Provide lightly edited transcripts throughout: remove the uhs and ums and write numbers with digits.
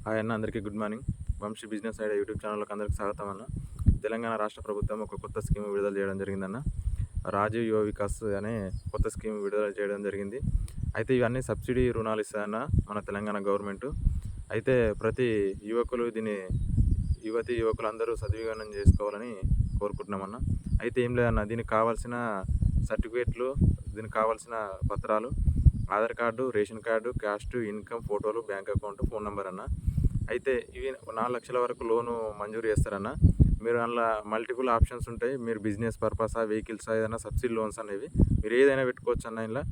Hi అన్న, అందరికీ good morning. Vamshi business idea YouTube ఛానల్కి అందరికీ స్వాగతం అన్న. తెలంగాణ రాష్ట్ర ప్రభుత్వం ఒక కొత్త స్కీమ్ విడుదల చేయడం జరిగిందన్న. రాజీవ్ యువ వికాస్ అనే కొత్త స్కీమ్ విడుదల చేయడం జరిగింది. అయితే ఇవన్నీ సబ్సిడీ రుణాలు ఇస్తాయన్న మన తెలంగాణ గవర్నమెంట్. అయితే ప్రతి యువకులు యువకులు అందరూ సద్వినియోగం చేసుకోవాలని కోరుకుంటున్నామన్న. అయితే ఏం లేదన్న, దీనికి కావాల్సిన సర్టిఫికేట్లు, దీనికి కావాల్సిన పత్రాలు Aadhaar card, ration card, caste, income, ఫోటోలు, బ్యాంక్ అకౌంట్, ఫోన్ నెంబర్ అన్న. అయితే ఇవి 4 లక్షల వరకు లోను మంజూరు చేస్తారన్న. మీరు అందులో మల్టిపుల్ ఆప్షన్స్ ఉంటాయి. మీరు బిజినెస్ పర్పసా, వెహికల్సా, ఏదైనా సబ్సిడీ లోన్స్ అనేవి మీరు ఏదైనా పెట్టుకోవచ్చు అన్న. ఇలా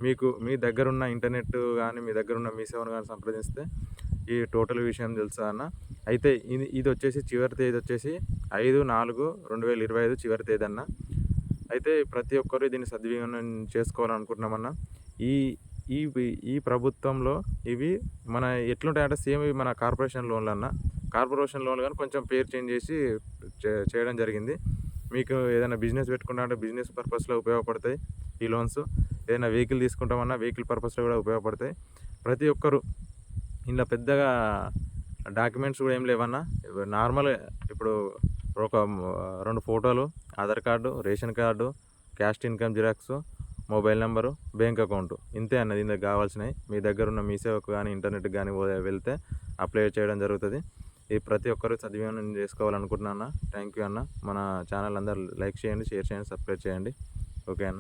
మీకు మీ దగ్గరున్న ఇంటర్నెట్ కానీ, మీ దగ్గరున్న మీ సేవను కానీ సంప్రదిస్తే ఈ టోటల్ విషయం తెలుసా అన్న. అయితే ఇది వచ్చేసి చివరి తేదీ వచ్చేసి 5/4/2025 చివరి తేదీ అన్న. అయితే ప్రతి ఒక్కరు దీన్ని సద్వినియోగం చేసుకోవాలనుకుంటున్నామన్నా. ఈ ఈ ఈ ప్రభుత్వంలో ఇవి మన ఎట్లుంటాయంటే సేమ్ ఇవి మన కార్పొరేషన్ లోన్లు అన్న. కార్పొరేషన్ లోన్లు కానీ కొంచెం పేరు చేంజ్ చేసి చేయడం జరిగింది. మీకు ఏదైనా బిజినెస్ పెట్టుకుంటామంటే బిజినెస్ పర్పస్లో ఉపయోగపడతాయి ఈ లోన్స్. ఏదైనా వెహికల్ తీసుకుంటామన్నా వెహికల్ పర్పస్లో కూడా ఉపయోగపడతాయి. ప్రతి ఒక్కరు ఇందులో పెద్దగా డాక్యుమెంట్స్ కూడా ఏం లేవన్నా. నార్మల్ ఇప్పుడు ఒక 2 ఫోటోలు, Aadhaar card, ration card, caste income xerox, mobile number, bank account, ఇంతే అన్నది ఇందుకు కావాల్సినవి. మీ దగ్గర ఉన్న మీ సేవకు కానీ ఇంటర్నెట్ కానీ వెళ్తే అప్లై చేయడం జరుగుతుంది. ఇది ప్రతి ఒక్కరు సద్వినియోగం చేసుకోవాలనుకుంటున్నా అన్న. థ్యాంక్ యూ అన్న. మన ఛానల్ అందరూ లైక్ చేయండి, షేర్ చేయండి, సబ్స్క్రైబ్ చేయండి. ఓకే అన్న.